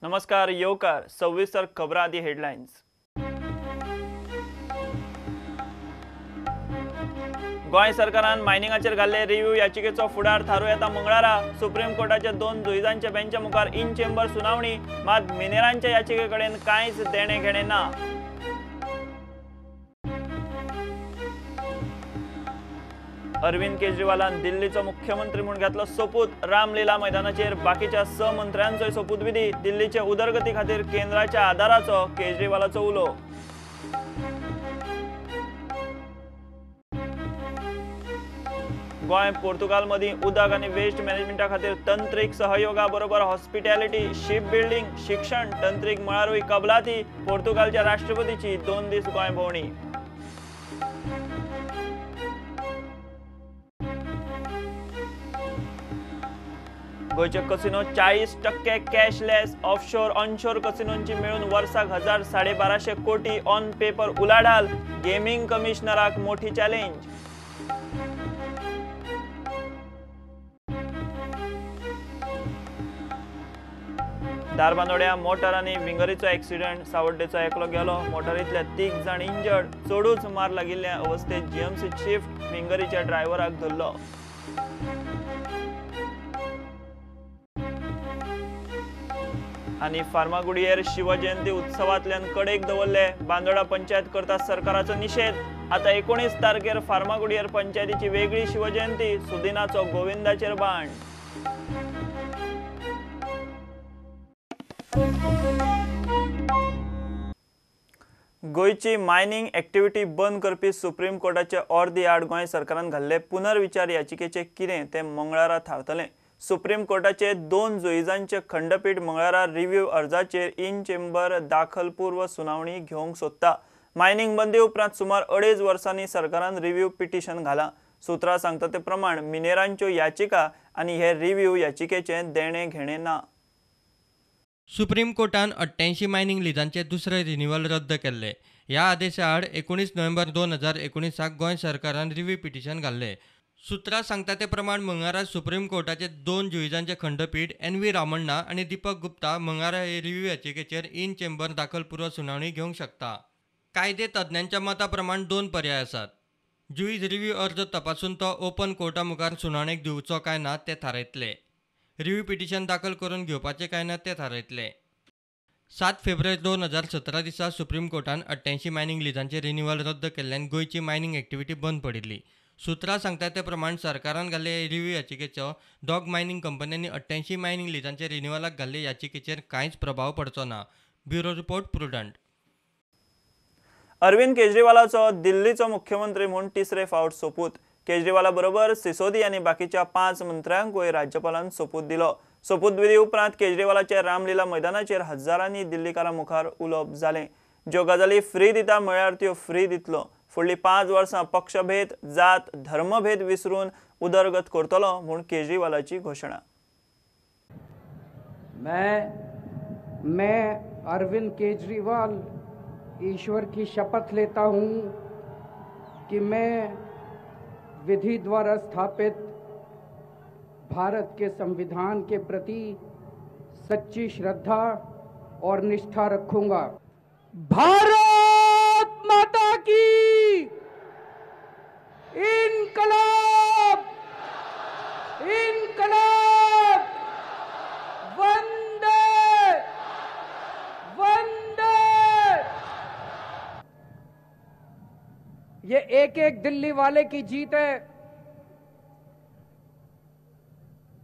नमस्कार येवकार सविस्तर खबरां आदी हेडलायन्स। गोंय सरकारान मायनिंगाचेर घाल्ले रिव्ह्यू याचिकेचो फुडार थारो येता मंगळारा। सुप्रीम कोर्टाच्या 2 जुईजांच्या बेंचा मुखार इन चेंबर सुनावणी, मात मिनेरांच्या याचिके कडेन कांयच देणे घेणे ना। अरविंद केजरीवालान दिल्लीचो मुख्यमंत्री म्हूण घेतलो सोपूत। रामलीला मैदानाचेर बाकीच्या 6 मंत्र्यांचोय सोपूत विधी। दिल्लीचे उदरगती खातीर केंद्राच्या आदाराचो केजरीवालाचो उलो। गोंय पोर्तुगाल मदीं उदक आनी वेस्ट मॅनेजमेंटा खातीर तंत्रीक सहयोगा बरोबर हॉस्पिटॅलिटी, शिप बिल्डिंग, शिक्षण, तंत्रीक मळारूय कबलाती। पोर्तुगालच्या राष्ट्रपतीची 2 दीस गोंय भोंवडी। गोयचे कसिनो 40% कॅशलेस। ऑफशोर ऑनशोर कसिनोंची मेळून वर्साक 1250 कोटी ऑन पेपर उलाढाल। गेमिंग कमिशनराक मोठी चॅलेंज। दारबांदोड्या मोटार आनी विंगरीचो एक्सिडेंट, सावड्डेचो एकलो गेलो। मोटारींतले 3 जाण इंजर्ड। चडूच मार लागिल्ल्या अवस्थेत जीएमसी शिफ्ट, विंगरीच्या ड्रायव्हराक धरलो। आनी फार्मागुडयेर शिवजयंती उत्सवांतल्यान कडेक दवरले। बांदोडा पंचायत करता सरकाराचो निषेध। आता 19 तारखेर फार्मागुडयेर पंचायतीची वेगळी शिवजयंती। सुदिनाचो गोविंदाचेर बाण। गोयची मायनिंग एक्टिव्हिटी बंद करपी सुप्रीम कोर्टाचे अर्दे आड गोंय सरकारान घाल्ले पुनर्विचार याचिकेचे कितें तें मंगळारा थारतलें। सुप्रीम कोर्टाचे 2 जुईजांचे खंडपीठ मंगळारा रिव्ह्यू अर्जाचेर इन चेंबर दाखलपूर्व सुनावणी घेवंक सोदता। मायनिंग बंदी उपरांत सुमार 2.5 वर्सांनी सरकारान रिव्ह्यू पिटिशन घालां। सुत्रां सांगता ते प्रमाण मिनेरांच्यो याचिका आनी हे रिव्ह्यू याचिकेचे देणे घेणे ना। सुप्रीम कोर्टान 88 मायनिंग लिजांचे दुसरे रिन्युअल रद्द केल्ले। ह्या आदेशा आड 19 नोव्हेंबर 2019 गोंय सरकारान रिव्ह्यू पिटिशन घाल्ले। सुत्रां सांगता ते प्रमाण मंगळारा सुप्रीम कोर्टाचे 2 जुईजांचे खंडपीठ NV रामण्णा आनी दीपक गुप्ता मंगळारा हे रिव्ह्यू याचिकेचेर इन चेंबर दाखलपूर्व सुनावणी घेवंक शकता। कायदे तज्ञांच्या मता प्रमाण 2 पर्याय आसात। जुईज रिव्ह्यू अर्ज तपासून तो ओपन कोर्टा मुखार सुनावणेक दिवचो काय ना ते थारायतले। रिव्ह्यू पिटिशन दाखल करून घेवपाचे काय ना ते थारायतले। 7 फेब्रुवारी 2017 दिसा सुप्रीम कोर्टान 88 मायनिंग लिजांचे रिन्युअल रद्द केल्ल्यान गोयची मायनिंग एक्टिव्हिटी बंद पडिल्ली। सुत्रां सांगता ते प्रमाण सरकारान घाल्ले रिव्ह्यू याचिकेचो डॉग मायनिंग कंपन्यांनी 88 मायनिंग लिजांचे रिन्युअलाक घाल्ले याचिकेचेर कांयच प्रभाव पडचो ना। Bureau report Prudent. अरविंद केजरीवालाचो दिल्लीचो मुख्यमंत्री म्हूण 3रे फावट सोपूत। केजरीवाला बरोबर सिसोदी आनी बाकीच्या 5 मंत्र्यांकूय राज्यपालान सोपूत दिलो। सोपूत विधी उपरांत केजरीवालाचे रामलीला मैदानाचेर हजारांनी दिल्लीकारां मुखार उलोवप जालें। ज्यो गजाली फ्री दिता म्हळ्यार त्यो फ्री दितलो। फुडलीं 5 वर्सां पक्षभेद, जात, धर्मभेद विसरून उदरगत करतलो म्हूण केजरीवालाची घोशणा। मैं अरविंद केजरीवाल ईश्वर की शपथ लेता हूं कि मैं विधि द्वारा स्थापित भारत के संविधान के प्रति सच्ची श्रद्धा और निष्ठा रखूंगा। भारत माता की इनकलाब, इनकलाब, वंदे वंदे। ये एक दिल्ली वाले की जीत है,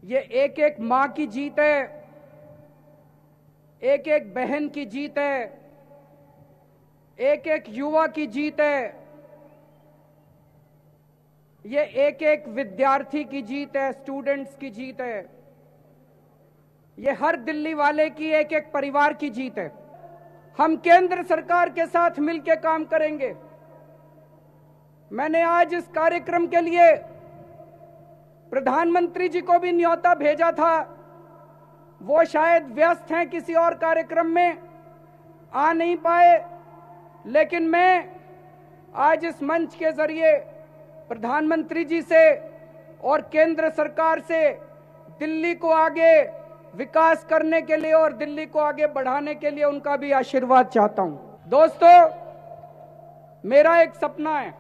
ये एक माँ की जीत है, एक बहन की जीत है, एक युवा की जीत है, ये एक विद्यार्थी की जीत है, स्टूडेंट्स की जीत है। ये हर दिल्ली वाले की एक परिवार की जीत है। हम केंद्र सरकार के साथ मिलकर काम करेंगे। मैंने आज इस कार्यक्रम के लिए प्रधानमंत्री जी को भी न्योता भेजा था। वो शायद व्यस्त हैं, किसी और कार्यक्रम में आ नहीं पाए, लेकिन मैं आज इस मंच के जरिए प्रधानमंत्री जी से और केंद्र सरकार से दिल्ली को आगे विकास करने के लिए और दिल्ली को आगे बढ़ाने के लिए उनका भी आशीर्वाद चाहता हूं। दोस्तों, मेरा एक सपना है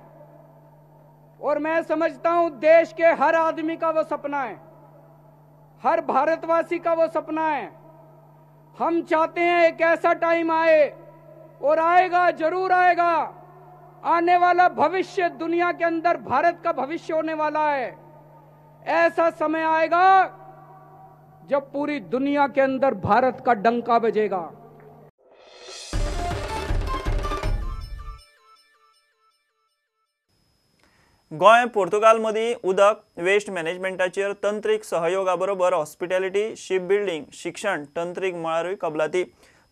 और मैं समझता हूं देश के हर आदमी का वो सपना है, हर भारतवासी का वो सपना है। हम चाहते हैं एक ऐसा टाइम आए, और आएगा, जरूर आएगा, आने वाला भविष्य, दुनिया के अंदर भारत का भविष्य होने वाला है। ऐसा समय आएगा जब पूरी दुनिया के अंदर भारत का डंका बजेगा। गोंय पोर्तुगाल मदीं उदक वेस्ट मॅनेजमेंटाचेर तंत्रीक सहयोगा बरोबर हॉस्पिटॅलिटी, शिप बिल्डिंग, शिक्षण, तंत्रीक मळारूय कबलाती।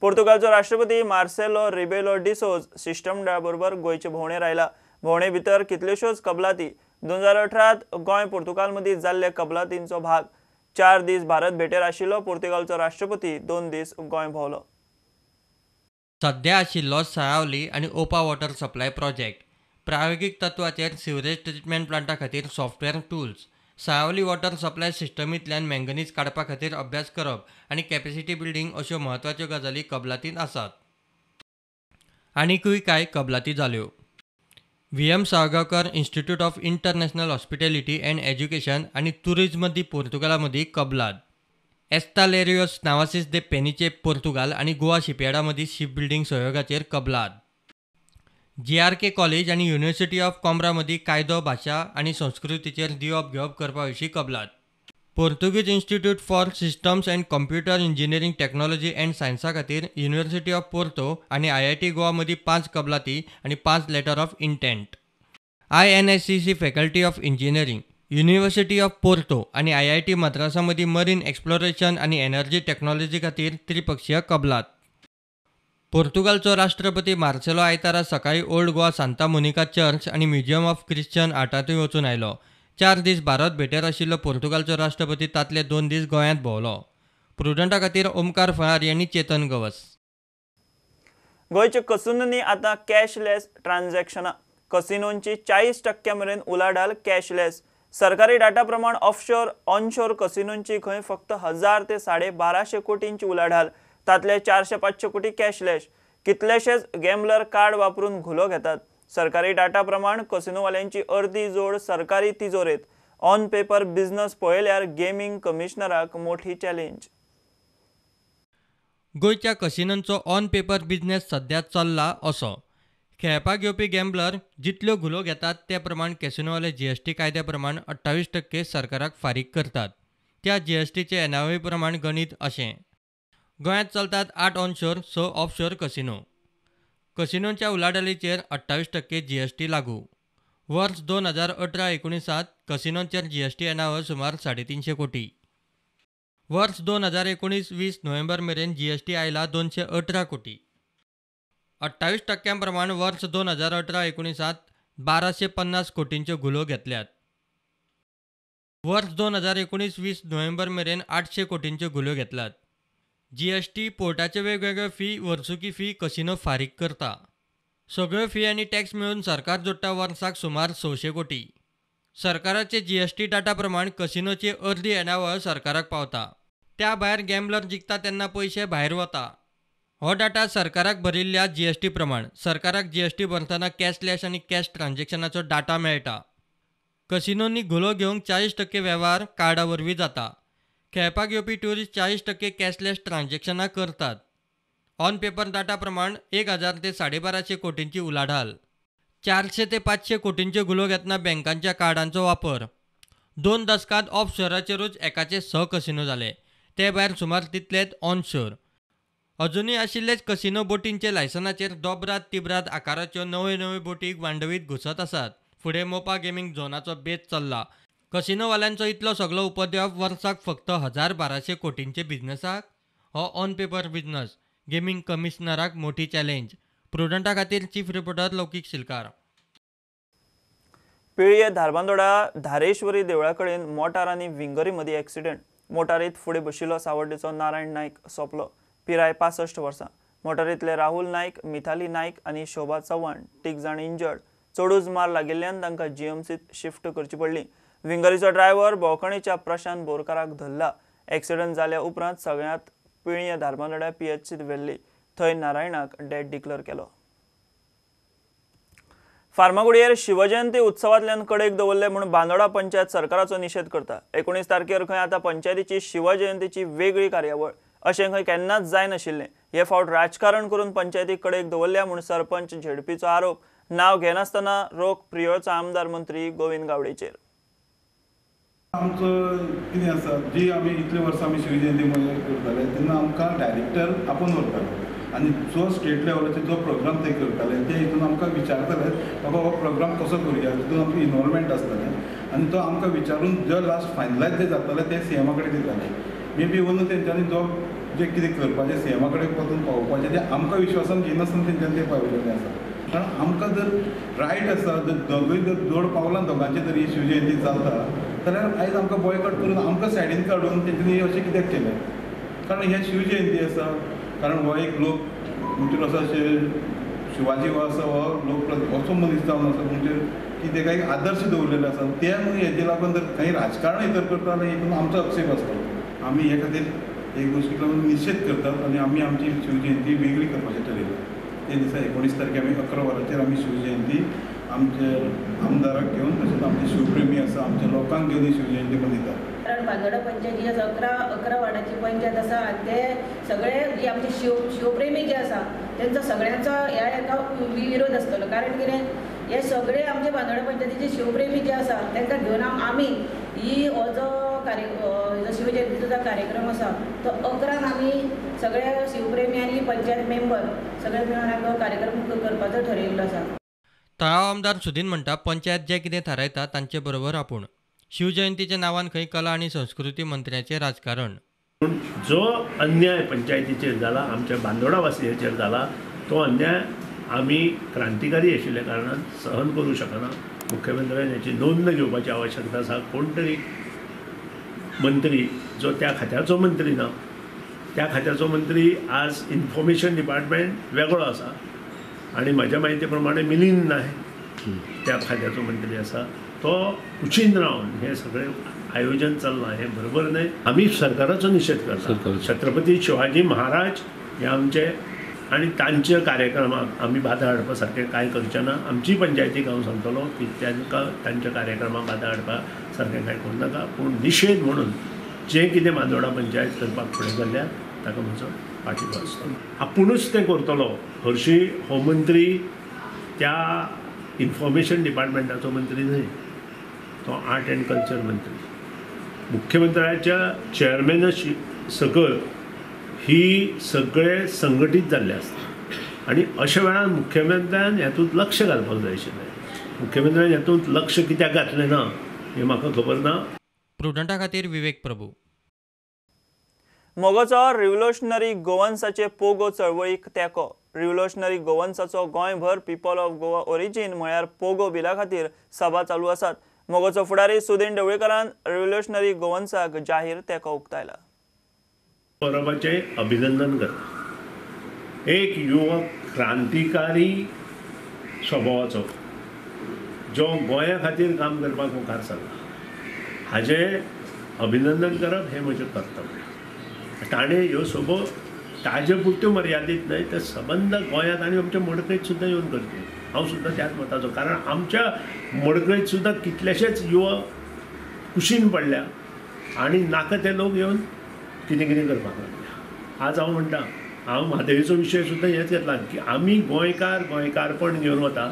पोर्तुगालचो राष्ट्रपती मार्सेलो रिबेलो डिसोज शिष्टमंडळा बरोबर गोंयचे भोंवडेर आयला। भोंवडे भितर कितल्योश्योच कबलाती 2018 गोंय पोर्तुगाल मदीं जाल्ले कबलातींचो भाग। 4 दीस भारत भेटेर आशिल्लो पोर्तुगालचो राष्ट्रपती 2 दीस गोंय भोंवलो। सध्या आशिल्लो साळावली आनी ओपा वॉटर सप्लाय प्रोजेक्ट, प्रायोगिक तत्वाचेर सिवरेज ट्रीटमेंट प्लांटा खातीर software tools, Salaulim water supply सिस्टमींतल्यान मँगनीज काडपा खातीर अभ्यास करप आनी कॅपॅसिटी बिल्डिंग अश्यो म्हत्वाच्यो गजाली कबलातींत आसात। आनीकूय कांय कबलाती जाल्यो। VM Salgaonkar institute of international hospitality and education आनी टुरिझम दी पोर्तुगाला मदीं कबलात। एस्तालेरियोस नावासीस दे पेनीचे पोर्तुगाल आनी गोवा शिपयार्डा मदीं शिप बिल्डिंग सहयोगाचेर कबलात। JRK कॉलेज आनी युनिव्हर्सिटी ऑफ कॉम्ब्रा मदीं कायदो, भाशा आनी संस्कृतीचेर दिवप घेवप करपा विशीं कबलात। Portuguese institute for systems and computer engineering technology and सायन्सा खातीर युनिव्हर्सिटी ऑफ पोर्तो आनी IIT गोवा मदीं 5 कबलाती आनी 5 letter of intent. INSCC faculty of engineering, university of Porto आनी IIT मद्रासा मदीं मरीन एक्सप्लोरेशन आनी एनर्जी टेक्नॉलॉजी खातीर त्रिपक्षीय कबलात। पोर्तुगालचो राष्ट्रपती मार्सेलो आयतारा सकाळीं old Goa Santa Monica church आनी म्युझियम ऑफ क्रिश्चन आर्टांतूय वचून आयलो। 4 दीस भारत भेटेर आशिल्लो पोर्तुगालचो राष्ट्रपती तातले 2 दीस गोंयांत भोंवलो। प्रुडंटा खातीर ओमकार फळारी आनी चेतन गवस। गोंयचे कसिनोंनी आतां कॅशलेस ट्रान्झॅक्शनां। कसिनोंची 40% मेरेन उलाढाल कॅशलेस। सरकारी डाटा प्रमाण ऑफशोर ऑनशोर कसिनोंची खंय फक्त 1000 ते 1250 कोटींची उलाढाल, तातले 400-500 कोटी कॅशलेस। कितलेशेच गॅम्बलर कार्ड वापरून घुलो घेतात। सरकारी डाटा प्रमाण कसिनोवाल्यांची अर्दी जोड सरकारी तिजोरेत। ऑन पेपर बिझनस पळयल्यार गेमिंग कमिशनराक मोठी चॅलेंज। गोंयच्या कसिनोंचो ऑन पेपर बिझनेस सध्या चल्ला असो। खेळपाक येवपी गॅम्बलर जितल्यो घुलो घेतात ते प्रमाण कॅसिनोवाले GST कायद्या प्रमाण 28% सरकाराक फारीक करतात। त्या GSTचे येणावळी प्रमाण गणीत अशें। गोंयांत चलतात 8 ऑनशोर 6 ऑफशोर कसिनो। कसिनोंच्या उलाढालीचेर 28% GST लागू। वर्स 2018-19 कसिनोंचेर GST येणावळ सुमार 350 कोटी। वर्स 2019-20 नोव्हेंबर मेरेन GST आयला 218 कोटी। 28% प्रमाण वर्स 2018-19 1250 कोटींच्यो घुलो घेतल्यात। वर्स 2019-20 नोव्हेंबर मेरेन 800 कोटींच्यो घुलो घेतल्यात। GST, पोर्टाचे वेगवेगळे फी, वर्सुकी फी कसिनो फारीक करता। सगळ्यो फी आनी टॅक्स मेळून सरकार जोडटा वर्साक सुमार 600 कोटी। सरकाराचे GST डाटा प्रमाण कसिनोची अर्दी येणावळ सरकाराक पावता। त्या भायर गॅम्बलर जिखता तेन्ना पयशे भायर वता। हो डाटा सरकाराक भरिल्ल्या GST प्रमाण। सरकाराक GST भरतना कॅशलेस आनी कॅश ट्रान्झॅक्शनाचो डाटा मेळटा। कसिनोंनी घुलो घेवंक 40% वेव्हार कार्डा वरवीं जाता। खेळपाक येवपी ट्युरिस्ट 40% कॅशलेस ट्रान्झॅक्शनां करतात। ऑन पेपर डाटा प्रमाण 1000 ते 1250 कोटींची उलाढाल। 400 ते 500 कोटींच्यो घुलो घेतना बँकांच्या कार्डांचो वापर। 2 दशकांत ऑफशोराचेरूच एकाचे 6 कसिनो जाले। ते भायर सुमार तितलेच ऑनशोर। अजुनूय आशिल्लेच कसिनो बोटींचे लायसनाचेर दोबरात तिब्रात आकाराच्यो नव्यो बोटी मांडवीत घुसत आसात। फुडें मोपा गेमिंग झोनाचो बेत चल्ला। कसिनोवाल्यांचो इतलो सगळो उपद्रव वर्साक फक्त 1200 कोटींचे बिझनसाक? हो ऑन पेपर बिझनस गेमिंग कमिशनराक मोठी चॅलेंज। प्रुडंटा खातीर चीफ रिपोर्टर लौकीक शिलकार। पिळये धारबांदोडा धारेश्वरी देवळा कडेन मोटार आनी विंगरी मदीं एक्सिडेंट। मोटारीत फुडें बशिल्लो सावड्डेचो नारायण नायक सोंपलो। पिराय 65 वर्सां। मोटारींतले राहुल नायक, मिथाली नायक आनी शोभा चव्हाण 3 जाण इंजर्ड। चडूच मार लागिल्ल्यान तांकां GMCत शिफ्ट करची पडली। विंगरीचो ड्रायव्हर भोंवखणीच्या प्रशांत बोरकाराक धरला। एक्सिडंट जाल्या उपरांत सगळ्यांत पिळये धार्मानड्या PHCत व्हेल्ली थंय नारायणाक डेड डिक्लेअर केलो. फार्मागुडयेर शिवजयंती उत्सवांतल्यान कडेक दवरले म्हूण बांदोडा पंचायत सरकाराचो निशेध करता. 19 तारखेर खंय आतां पंचायतीची शिवजयंतीची वेगळी कार्यावळ अशें खंय केन्नाच जाय नाशिल्लें. हे फावट राजकारण करून पंचायती कडेक दवरल्या म्हूण सरपंच झेडपीचो आरोप नांव घेनासतना रोख प्रियोळचो आमदार मंत्री गोविंद गावडेचेर. आमचं कितें आसा जी आमी इतले वर्सां आमी शिवजयंती करताले तेन्ना आमकां डायरेक्टर आपोवन व्हरताले आनी जो स्टेट लेवलाचेर जो प्रोग्राम ते करताले ते हितून आमकां विचारताले बाबा हो प्रोग्राम कसो करुया, तितून आमचें इनवॉल्वमेंट आसतालें आनी तो आमकां विचारून जो लास्ट फायनलायज जे जाताले ते CMा कडेन दिताले. मे बी ओन तेंच्यांनी जो जे कितें करपाचें CMा कडेन वचून पावोवपाचें ते आमकां विश्वासान घेनासतना तेंच्यांनी ते पावयलेलें आसा. कारण आमकां जर रायट आसा जर दोगूय जर जोड पावलां दोगांची जर ही शिवजयंती चलता जाल्यार आयज आमकां बॉयकॉट करून आमकां सायडीन काडून तेंच्यांनी अशें कित्याक केलें. कारण हे शिवजयंती आसा कारण हो एक लोक म्हणजे असो शिवाजी हो आसा हो लोक असो मनीस जावन आसा म्हणजे की तेका एक आदर्श दवरलेले आसा. ते हेजे लागून जर काही राजकारण भितर करता जाल्यार हितून आमचो आक्षेप आसता. आमी हे खातीर एक गोश्टी लागून निशेध करतात आनी आमी आमची शिवजयंती वेगळी करपाचें थारायलें. ते दिसा 19 तारखेर आमी 11 वरांचेर आमी शिवजयंती आमचे आमदाराक घेवन तशेंच आमचे शिवप्रेमी आसा आमच्या लोकांक घेवन ही शिवजयंती मनयतात. कारण बांदोडा पंचायती 11 वार्डाची पंचायत आसा आनी ते सगळे जे आमचे शिवप्रेमी जे आसा तेंचो सगळ्यांचो ह्या एका विरोध आसतलो. कारण कितें हे सगळे आमचे बांदोडा पंचायतीचे शिवप्रेमी जे आसा तांकां घेवन आमी ही हो जो शिवजयंतीचो जो कार्यक्रम आसा तो 11 आमी सगळे शिवप्रेमी आनी पंचायत मेंबर सगळे मेळून आमी हो कार्यक्रम करपाचो ठरयिल्लो आसा. तळाव आमदार सुदीन म्हणटा पंचायत जे कितें थारायता तांचे बरोबर आपूण. शिवजयंतीच्या नांवान खंय कला आनी संस्कृती मंत्र्याचें राजकारण. जो अन्याय पंचायतीचेर जाला आमच्या बांदोडा वासियांचेर जाला तो अन्याय आमी क्रांतिकारी आशिल्ल्या कारणान सहन करूं शकना. मुख्यमंत्र्यान हेची नोंद घेवपाची आवश्यकता आसा. कोण तरी मंत्री जो त्या खात्याचो मंत्री ना त्या खात्याचो मंत्री आज इन्फॉर्मेशन डिपार्टमेंट वेगळो आसा आनी म्हाज्या म्हायती प्रमाणे मिलिंद नायक त्या खात्याचो मंत्री आसा. तो कुशीन रावन हे सगळें आयोजन चल्लां हें बरोबर न्हय. आमी सरकाराचो निशेध करता. छत्रपती शिवाजी महाराज हे आमचे आनी तांच्या कार्यक्रमाक आमी बाधा हाडपा सारकें कांय करचें ना. आमची पंचायतीक हांव सांगतलो की तांकां तांच्या कार्यक्रमाक बाधा हाडपा सारकें कांय करूं नाका. पूण निशेध म्हणून जें कितें बांदोडा पंचायत करपाक फुडें जाल्ल्या ताका म्हजो पाठिंबो आसतलो. आपुणूच तें करतलो. हरशीं हो मंत्री त्या इन्फॉर्मेशन डिपार्टमेंटाचो मंत्री न्हय, तो आर्ट एंड कल्चर मंत्री. मुख्यमंत्र्याच्या चेअरमॅनाशिप सकल ही सगळे संघटीत जाल्ले आसता आनी अशा वेळार मुख्यमंत्र्यान हेतूंत लक्ष घालपाक जाय आशिल्लें. मुख्यमंत्र्यान हेतूंत लक्ष कित्याक घातलें ना हें म्हाका खबर ना. प्रुडंटा खातीर विवेक प्रभू. मोगोचो रिव्होल्युशनरी गोवन्साचे पोगो चळवळीक तेंको. रिव्होल्युशनरी गोवन्साचो गोंयभर पीपल ऑफ गोवा ओरिजीन म्हळ्यार पोगो बिला खातीर सभा चालू आसात. मोगोचो फुडारी सुदीन ढवळीकरान रिव्होल्युशनरी गोवन्साक जाहीर तेंको उक्तायला. परबाचें अभिनंदन करता. एक युवक क्रांतिकारी स्वभावाचो जो गोंया खातीर काम करपाक मुखार सरला हाजें अभिनंदन करप हें म्हजें कर्तव्य. ताणें ह्यो सगळ्यो ताजे पुरत्यो मर्यादीत न्हय तर सबंद गोंयांत आनी आमच्या मडकयत सुद्दां येवन करचे. हांव सुद्दां त्याच मताचो. कारण आमच्या मडकयत सुद्दां कितलेशेच युवक कुशीन पडल्या आनी नाका ते लोक येवन कितें कितें करपाक लागल्या. आज हांव म्हणटा हांव म्हादईचो विशय सुद्दां हेच घेतला की आमी गोंयकारपण घेवन वता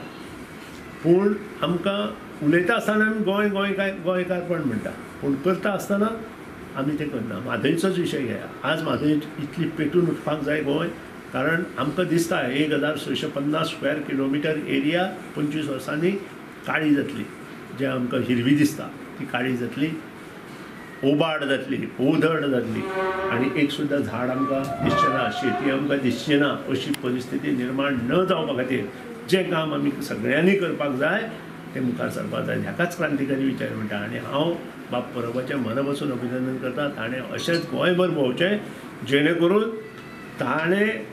पूण आमकां उलयता आसतना आमी गोंयकारपण म्हणटा पूण करता आसतना आमी तें करना. म्हादईचोच विशय घेया. आज म्हादई इतली पेटून उठपाक जाय गोंय. कारण आमकां दिसता 1650 स्क्वेअर किलोमिटर एरिया 25 वर्सांनी काळी जातली. जे आमकां हिरवी दिसता ती काळी जातली, ओबाड जातली, ओधड जातली आनी एक सुद्दां झाड आमकां दिसचें ना, शेती आमकां दिसची ना. अशी परिस्थिती निर्माण न जावपा खातीर जें काम आमी सगळ्यांनी करपाक जाय तें मुखार सरपाक जाय. ह्याकाच क्रांतिकारी विचार म्हणटा. आनी हांव बाब परबाचें मन बसून अभिनंदन करता. ताणें अशेंच गोंयभर भोंवचें जेणे करून ताणें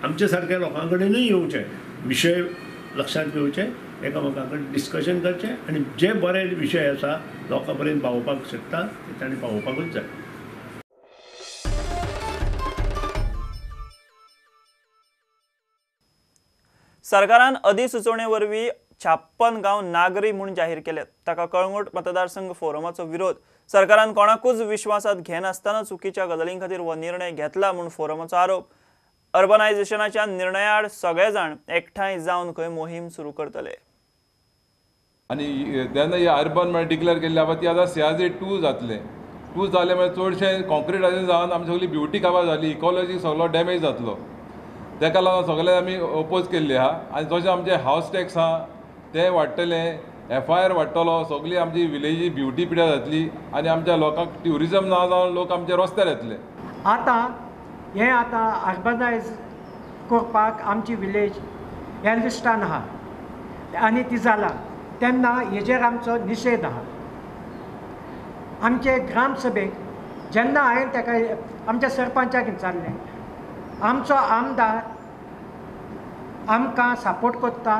आमचे सारक्या लोकां कडेनूय येवचें, विशय लक्षांत घेवचे, एकामेकां कडेन डिस्कशन करचें आनी जे बरे विशय आसा लोकां पर्यंत पावोवपाक शकता ते ताणें पावोवपाकूच जाय. सरकारान अधिसुचोवणे वरवीं 56 गांव नागरी म्हूण जाहीर केल्यात. ताका कळंगूट मतदारसंघ फोरमाचो विरोध. सरकारान कोणाकूच विश्वासात घेनासतना चुकीच्या गजालीं खातीर हो निर्णय घेतला म्हूण फोरमाचो आरोप. अर्बनायझेशनाच्या निर्णया आड सगळे जाण एकठांय जावन खंय मोहीम सुरू करतले. आनी तेन्ना ही अर्बन डिक्लेअर केल्ली आहा ती आतां CRZ 2 जातलें. 2 जालें मागीर चडशें कॉन्क्रीटाचें जावन आमची सगळी ब्युटी काबार जाली, इकॉलॉजी सगळो डॅमेज जातलो. तेका लागून सगळे आमी ओपोज केल्ली आहा. आनी जशें आमचें हावस टॅक्स आहा तें वाडटलें, FIR वाडटलो, सगळी आमची विलेजी ब्युटी पिड्यार जातली आनी आमच्या लोकांक ट्युरिजम ना जावन लोक आमचे रस्त्यार येतले. आतां अर्बनायज करपाक आमची विलेज ह्या लिस्टान आहा आनी ती जाला तेन्ना हेजेर आमचो निशेध आहा. आमचे ग्रामसभेक जेन्ना हांवें ताका आमच्या सरपंचाक विचारलें, आमचो आमदार आमकां सपोर्ट करता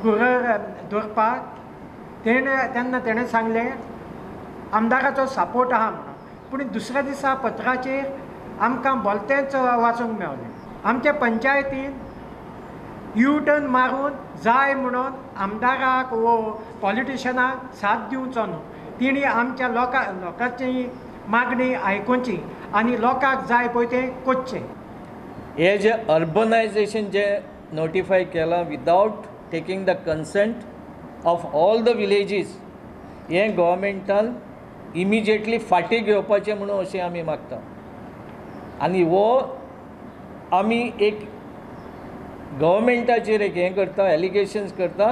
घर दवरपाक, तेन्ना तेणें सांगलें आमदाराचो सपोर्ट आहा म्हणून. पूण दुसऱ्या दिसा पत्राचेर आमकां बोलतेंच वाचूंक मेळ्ळें. आमचे पंचायतीन टर्न मारून जाय म्हणून आमदाराक वो पॉलिटिशनाक साथ दिवचो न्हू. तिणी आमच्या लोकांची मागणी आयकुची आनी लोकांक जाय पळय तें करचें. हे जे अर्बनायझेशन जे नोटिफाय केलां without taking the consent of all the villages, हे गव्हर्मेंटान इमिजिएटली फाटीं घेवपाचें म्हणून अशें आमी मागता. आनी वो आमी एक गव्हर्मेंटाचेर एक हें करता, एलिगेशन्स करता.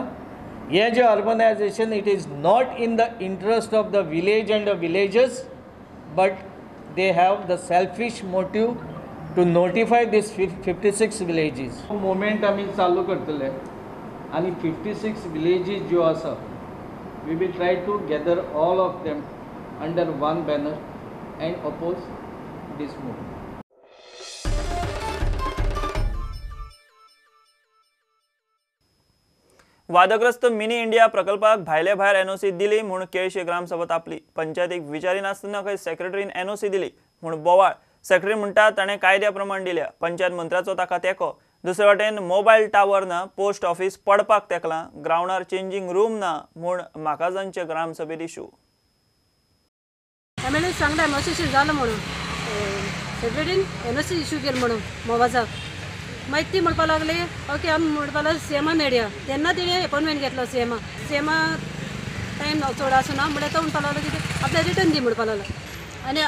हे जे urbanisation it is not in the interest of the village and the villagers, but they have the selfish motive to notify these 56 villages. Movement आमी चालू करतले आनी 56 विलेजीस ज्यो आसा we will try to gather all of them under one banner and oppose this movement. वादग्रस्त mini India प्रकल्पाक भायले भायर NOC दिली म्हूण केळशी ग्रामसभा तापली. पंचायतीक विचारिनासतना खंय सेक्रेटरीन NOC दिली म्हूण बोवाळ. सेक्रेटरी म्हणटा ताणें कायद्या प्रमाण दिल्या. पंचायत मंत्र्याचो ताका तेंको. दुसरे वाटेन मोबायल टावर ना, पोस्ट ऑफिस पडपाक तेकलां, ग्रावंडार चेंजिंग रूम ना म्हूण म्हाकाजांचे ग्रामसभेत इशू. MLA सांगता NOC इशू जालो म्हणून, सेक्रेटरीन NOC इशू केलो म्हणून मोबाजाक. मागीर ती म्हणपा लागली ओके आमी म्हणपा लागली CMA मेळया. तेन्ना तिणें अपॉयंटमेंट घेतलो CMA टायम चड आसना म्हणल्यार तो म्हणपा लागलो कितें आपल्या रिटर्न दी म्हणपा लागलो. आनी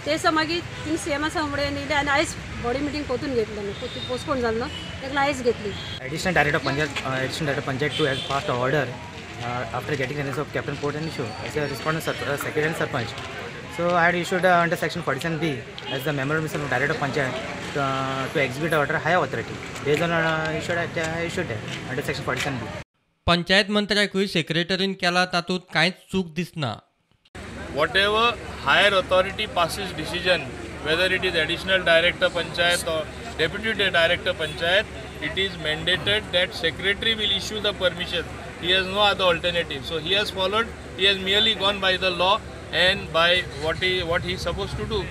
ते दिसा मागीर तिणी CMA फुडें न्हिली आनी आयज बॉडी मिटींग पोतून घेतली न्हू, पोस्टपोन जालो न्हू, तेका आयज घेतली. Additional Director Panchayat 2 has passed an order after getting the of Captain Port and issue as a respondent secretary and Sarpanch. So I had issued under section 47B as the memorandum of Director Panchayat to execute the order higher authority. Based on issued under section 47B. Panchayat मंत्र्याकूय सेक्रेटरीन केला तातूंत कांयच चूक दिसना. Whatever higher authority passes decision, whether it is additional director panchayat or deputy director panchayat, it is mandated that secretary will issue the permission. He has no other alternative. So he has followed, he has merely gone by the law and by what he is supposed to do.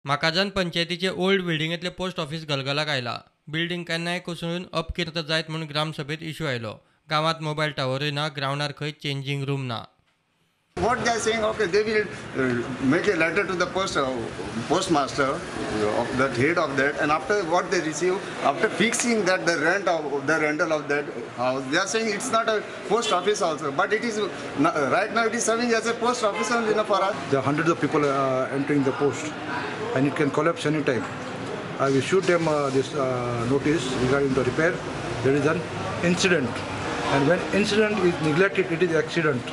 म्हाकाजान पंचायतीचे old बिल्डिंगेतले post office गलगलाक आयला. Building केन्नाय कोसळून अपकीर्त जायत म्हणून ग्रामसभेत इशू आयलो. गांवांत मोबायल टावरूय ना, ग्रावंडार खंय चेंजिंग रूम ना. What they are saying, okay, they will make a letter to the postmaster of that head of that, and after what they receive, after fixing that the rental of that house, they are saying it's not a post office also, but it is right now it is serving as a post office only for us. There are hundreds of people entering the post, and it can collapse anytime. I will shoot them this notice regarding the repair. There is an incident, and when incident is neglected, it is accident.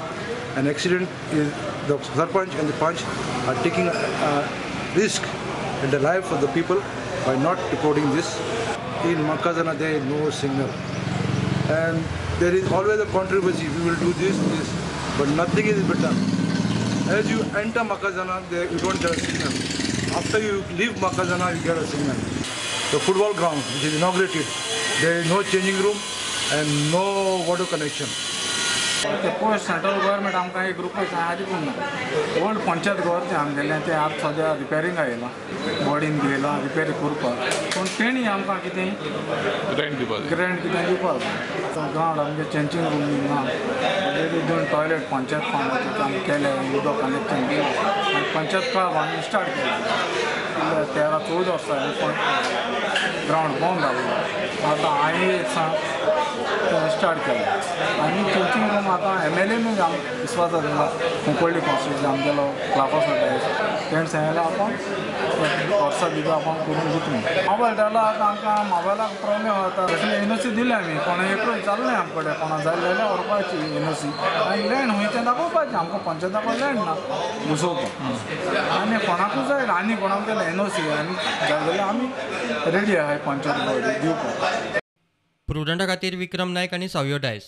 An accident is the Sarpanch and the Panch are taking a risk in the life of the people by not reporting this. In Makazana there is no signal, and there is always a controversy. We will do this, but nothing is done. As you enter Makazana, there you don't get a signal. After you leave Makazana, you get a signal. The football ground, which is inaugurated, there is no changing room and no water connection. ते post central government आमकां 1 रुपया आदी पूण ना old panchayat घर ते आमगेलें तें आतां सद्या रिपेरींग आयलां बॉडीन गेलां रिपेरी करपाक पूण तेणी आमकां कितें ग्रँट कितें दिवपाक ग्रावंड आमगे चेंजींग रूम ना 2 टॉयलेट पंचायत फार्माचे आमी केले उदक कनेक्शन दिलें आनी पंचायत क्लब आमी स्टार्ट केलें 13-14 वर्सां ग्रावंड बंद जाल्लो आतां हांवें एक स्टार्ट केलें आनी चेंजींग रूम आतां MLA आम विस्वास दिला कुंकळ्ळी कॉन्स्टिट्युन्सी आमगेलो क्लाफा तेणें सांगलें आपूण वर्सां भितर आपूण करून दितलें मोबायल जालो आतां आमकां मोबायलाक प्रॉब्लेम जाता तशें NOC दिलें आमी कोणा एकूच जालें ना आमचे कडेन कोणा जाय जाल्यार व्हरपाची NOC आनी लँड खंयचें दाखोवपाचें आमकां पंचायताक लँड ना घुसोवपाक आनी कोणाकूच जाय आनी कोणाक दिलें NOC आनी जाय जाल्यार आमी रेडी आहाय पंचायत दिवपाक. प्रुडंटा खातीर विक्रम नायक आनी सावयो डायस.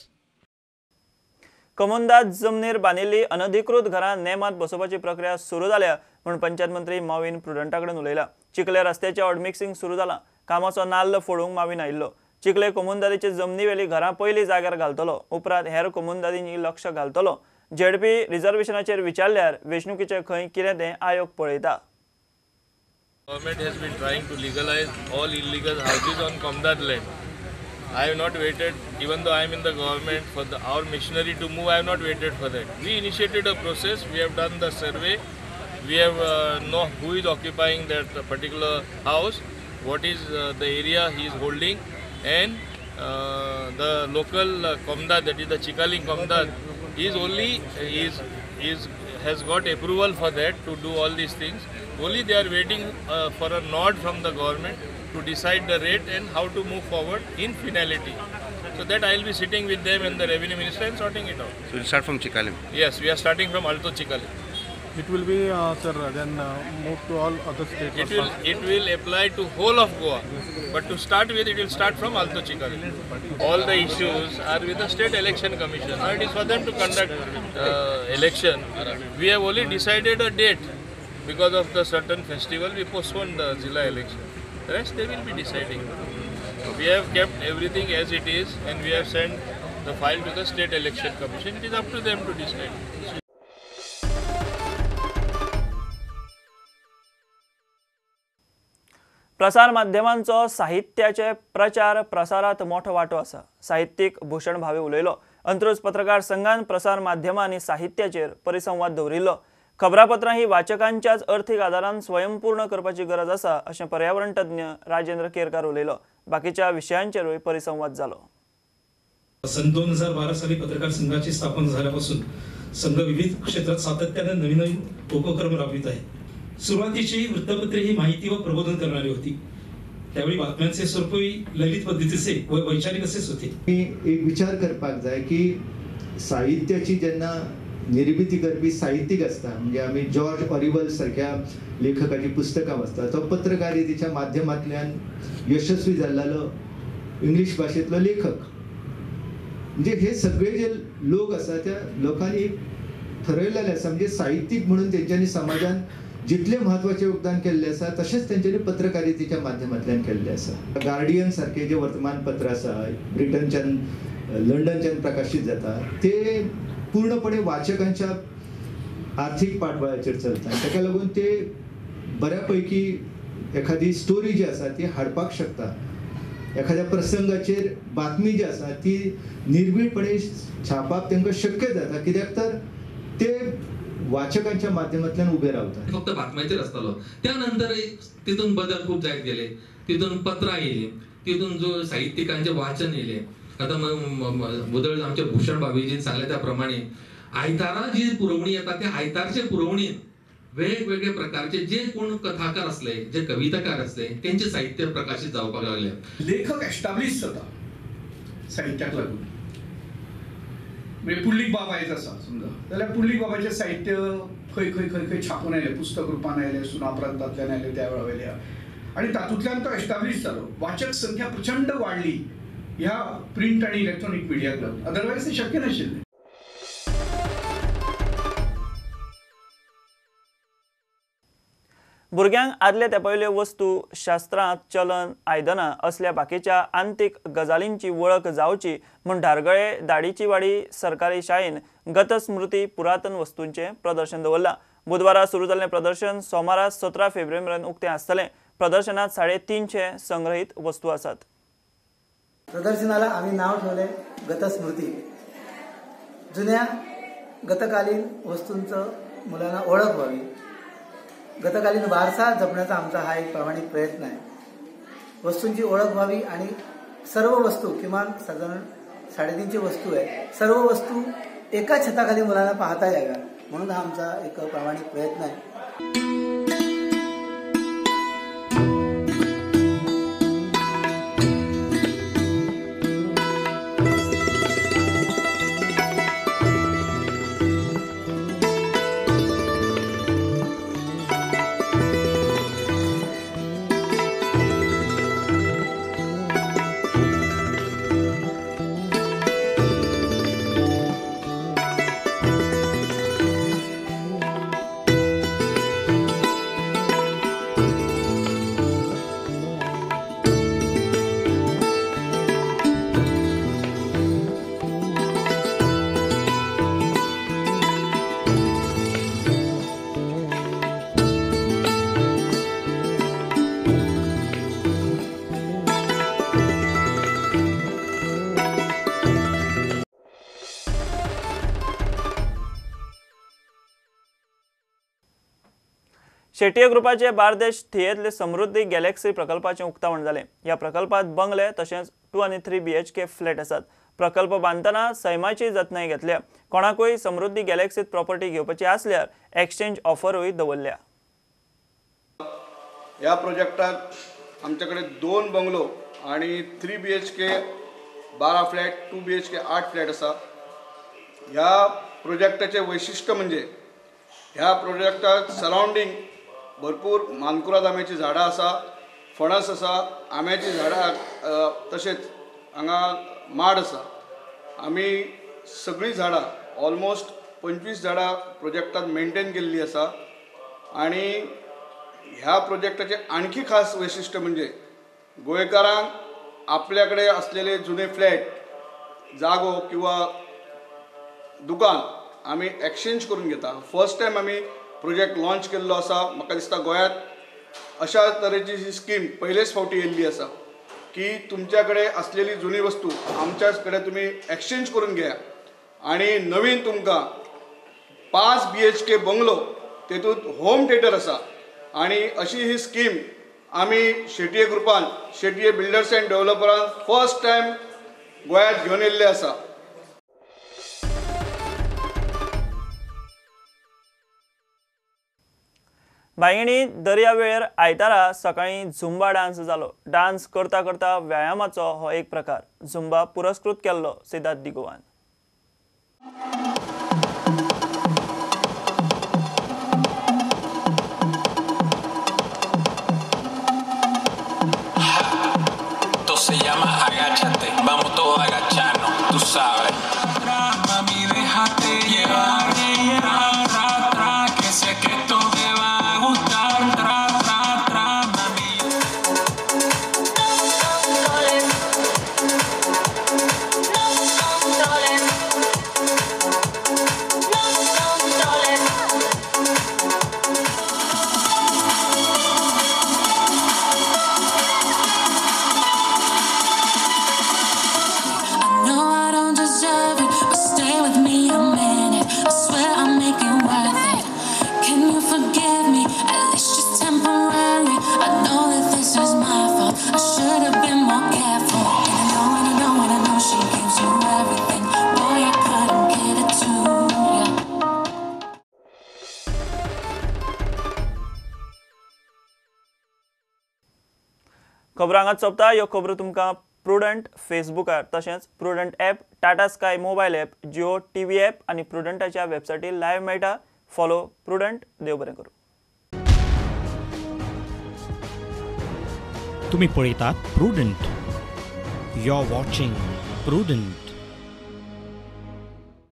कमोंदात जमनीर बांदिल्ली अनधिकृत घरां नेमात बसोवपाची प्रक्रिया सुरू जाल्या म्हूण पंचायत मंत्री माविन प्रुडंटा कडेन उलयला. चिखले रस्त्याचें ऑडमिक्सिंग सुरू जालां. कामाचो नाल्ल फोडूंक माविन आयिल्लो. चिखले कमोंदादीचे जमनी वेली घरां पयलीं जाग्यार घालतलो उपरांत हेर कमोंदादींनी लक्ष घालतलो. ZP रिजर्वेशनाचेर विचारल्यार वेंचणुकीचें खंय कितें तें आयोग पळयता. Government has been trying to legalize all illegal houses on Komdat land. I have not waited, even though I am in the government, for our machinery to move. I have not waited for that. We initiated a process. We have done the survey. We have know who is occupying that particular house, what is the area he is holding, and the local Komdat, that is the Chikaling Komdat, has got approval for that to do all these things. Only they are waiting for a nod from the government to decide the rate and how to move forward in finality. So that I will be sitting with them and the revenue minister and sorting it out. So you start from Chikalim? Yes, we are starting from Alto Chikalim. It will be, sir, then move to all other states? It will apply to whole of Goa. But to start with, it will start from Alto Chikalim. All the issues are with the State Election Commission. Now it is for them to conduct election. We have only decided a date. Because of the certain festival, we postponed the Zilla election. The rest they will be deciding. We have kept everything as it is and we have sent the file to the State Election Commission. It is up to them to decide. प्रसार माध्यमांचो साहित्याचे प्रचार प्रसारात मोठो वांटो आसा. साहित्यीक भूषण भावे उलयलो. अंत्रुज पत्रकार संघान प्रसार माध्यमां आनी साहित्याचेर परिसंवाद दवरिल्लो. खबरापत्रां ही वाचकांच्याच अर्थीक आदारान स्वयंपूर्ण करपाची गरज आसा अशें पर्यावरण तज्ञ राजेंद्र केरकार उलयलो. बाकीच्या विशयांचेरूय परिसंवाद जालो. सन 2012 साली पत्रकार संघाची स्थापना झाल्यापासून संघ विविध क्षेत्रात सातत्याने नवीन उपक्रम राबवित आहे. सुरुवातीची वृत्तपत्रे ही माहिती व प्रबोधन करणारी होती. त्यावेळी बातम्यांचे स्वरूपही ललित पद्धतीचे व वैचारिक असेच होते. एक विचार करपाक जाय की साहित्याची जेन्ना निर्मिती करपी साहित्यीक असता म्हणजे आम्ही जॉर्ज ऑरिवल सारख्या लेखकाची पुस्तकां वाचता. तो पत्रकारितेच्या माध्यमांतल्यान यशस्वी जाल्लो इंग्लिश भाशेंतलो लेखक. म्हणजे हे सगळे जे लोक आसा त्या लोकांनी ठरयलेले आसा म्हणजे साहित्यीक म्हणून तेंच्यांनी समाजान जितले महत्वाचे योगदान केल्ले आसा तशेंच तेंच्यांनी पत्रकारितेच्या माध्यमांतल्यान केल्ले आसा. गार्डियन सारखे जे वर्तमानपत्र आसा ब्रिटनच्यान लंडनच्यान प्रकाशीत जाता ते पूर्णपणे वाचकांच्या आर्थिक पाठबळाचेर चलता. ताका लागून ते बऱ्यापैकी एखादी स्टोरी जी आसा ती हाडपाक शकता. एखाद्या प्रसंगाचेर बातमी जी आसा ती निर्भीडपणे छापप तांकां शक्य जाता कित्याक तर ते वाचकांच्या माध्यमांतल्यान उबे रावतात. फक्त बातम्याचेर आसतालो. त्यानंतर तितून बदल खूप जायत गेले. तितून पत्रां येयली. तितून जो साहित्यिकांचे वाचन येयले. आता बुदळ आमच्या भूषण भाभीजीन सांगले त्या प्रमाणे आयतारा जी पुरवणी येता त्या आयतारचे पुरवणीत वेगवेगळे प्रकारचे जे कोण कथाकार असले जे कविताकार असले त्यांचे साहित्य प्रकाशित जावपाक लागले. लेखक एस्टॅब्लिश जाता साहित्याक लागून. म्हणजे पुंडलीक बाब आयज आसा समजा जाल्यार पुंडलीक बाबाचें साहित्य खंय खंय खंय खंय छापून आयलें पुस्तक रुपान आयलें सुना प्रांतांतल्यान आयलें त्या वेळा वयल्या आनी तातूंतल्यान तो एस्टॅब्लिश जालो. वाचक संख्या प्रचंड वाडली ह्या प्रिंट आणि इलेक्ट्रॉनिक मिडियाक लागून. अदरवायज ते शक्य नाशिल्लें. भुरग्यांक आदले तेंपयल्यो वस्तू, शास्त्रांत, चलन, आयदनां असल्या बाकीच्या आंतीक गजालींची वळख जावची म्हूण धारगळे दाडीची वाडी सरकारी शाळेन गतस्मृती पुरातन वस्तूंचें प्रदर्शन दवरलां. बुधवारा सुरू जाल्लें प्रदर्शन सोमारा 17 फेब्रुवारी मेरेन उक्तें आसतलें. प्रदर्शनात 350 संग्रहीत वस्तू आसात. प्रदर्शनाला आम्ही नाव ठेवले गतस्मृती. जुन्या गतकालीन वस्तूंचं मुलांना ओळख व्हावी, गतकालीन वारसा जपण्याचा आमचा हा एक प्रामाणिक प्रयत्न आहे. वस्तूंची ओळख व्हावी आणि सर्व वस्तू, किमान साधारण 350 वस्तू आहे, सर्व वस्तू एका छताखाली मुलांना पाहता याव्या म्हणून हा आमचा एक प्रामाणिक प्रयत्न आहे. शेट्ये ग्रुपाचे बार्देश थियेतले समृद्धी गॅलेक्सी प्रकल्पाचें उक्तावण जालें. ह्या प्रकल्पात बंगले तशेंच 2 आनी 3 BHK फ्लॅट आसात. प्रकल्प बांदतना सैमाची जतनाय घेतल्या. कोणाकूय समृद्धी गॅलेक्सीत प्रॉपर्टी घेवपाची आसल्यार एक्सचेंज ऑफरूय दवरल्या. ह्या प्रोजेक्टात आमच्याकडे 2 बंगलो आणि 3 BHK 12 फ्लॅट, 2 BHK 8 फ्लॅट आसा. ह्या प्रोजेक्टाचे वैशिष्ट्य म्हणजे ह्या प्रोजेक्टात सराउंडिंग भरपूर मानकुराद आंब्याची झाडां आसा, फणस आसा, आंब्याची झाडां, तशेंच हांगा माड आसा. आमी सगळीं झाडां ऑलमोस्ट 25 झाडां प्रोजेक्टात मेंटेन केल्ली आसा. आणि ह्या प्रोजेक्टाचे आणखी खास वैशिष्ट्य म्हणजे गोंयकारांक आपल्याकडे असलेले जुने फ्लॅट, जागो किंवा दुकान आमी एक्सचेंज करून घेता. फर्स्ट टायम आमी प्रोजेक्ट लॉन्च केल्लो आसा. म्हाका दिसता गोंयांत अशा तरेची ही स्कीम पयलेच फावटी येयल्ली आसा की तुमच्याकडे असलेली जुनी वस्तू आमच्या कडेन तुमी एक्सचेंज करून घेया आणि नवीन तुमकां 5 BHK बंगलो, तेतूंत होम थिएटर आसा. आणि अशी ही स्कीम आमी शेट्ये ग्रुपान, शेट्ये बिल्डर्स अँड डेव्हलपरान फर्स्ट टायम गोंयांत घेवन येयल्ले आसा. बायणी दर्या वेळेर आयतारा सकाळी झुंबा डान्स जालो. डान्स करता करता व्यायामाचो हो एक प्रकार. झुंबा पुरस्कृत केल्लो Siddharth दिगोवान. Esto se llama agáchate, vamos todos a agacharnos, tú sabes. Mami, déjate llevar, tra, tra, tra, que sé que esto te va a gustar, tra, tra, tra, mami. खबरांगात सोंपता. ह्यो खबरो तुमकां प्रुडंट फेसबुकार तशेंच Prudent app, Tata Sky mobile app, Jio TV app आनी प्रुडंटाच्या वेबसायटीर live मेळटा. Follow Prudent. देव बरें करूं. तुम्ही पळयतात Prudent. You are watching prudent.